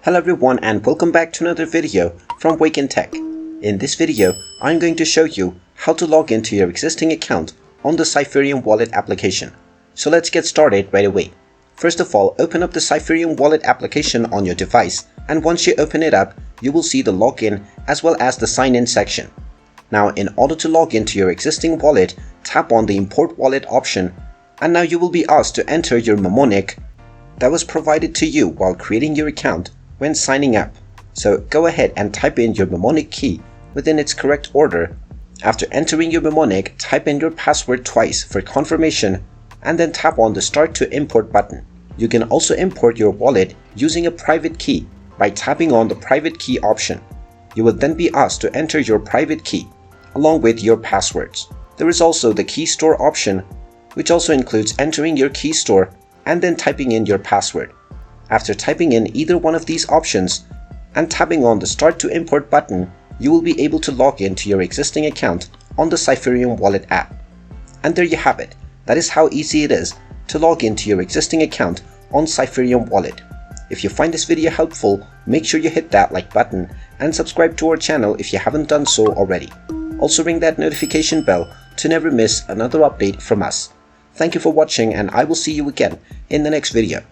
Hello everyone and welcome back to another video from Wake&Tech. In this video, I'm going to show you how to log into your existing account on the Cypherium Wallet application. So let's get started right away. First of all, open up the Cypherium Wallet application on your device, and once you open it up, you will see the login as well as the sign in section. Now, in order to log into your existing wallet, tap on the import wallet option, and now you will be asked to enter your mnemonic that was provided to you while creating your account when signing up. So go ahead and type in your mnemonic key within its correct order. After entering your mnemonic, type in your password twice for confirmation and then tap on the Start to Import button. You can also import your wallet using a private key by tapping on the private key option. You will then be asked to enter your private key along with your passwords. There is also the key store option, which also includes entering your key store and then typing in your password. After typing in either one of these options and tapping on the Start to Import button, you will be able to log into your existing account on the Cypherium Wallet app. And there you have it. That is how easy it is to log into your existing account on Cypherium Wallet. If you find this video helpful, make sure you hit that like button and subscribe to our channel if you haven't done so already. Also ring that notification bell to never miss another update from us. Thank you for watching, and I will see you again in the next video.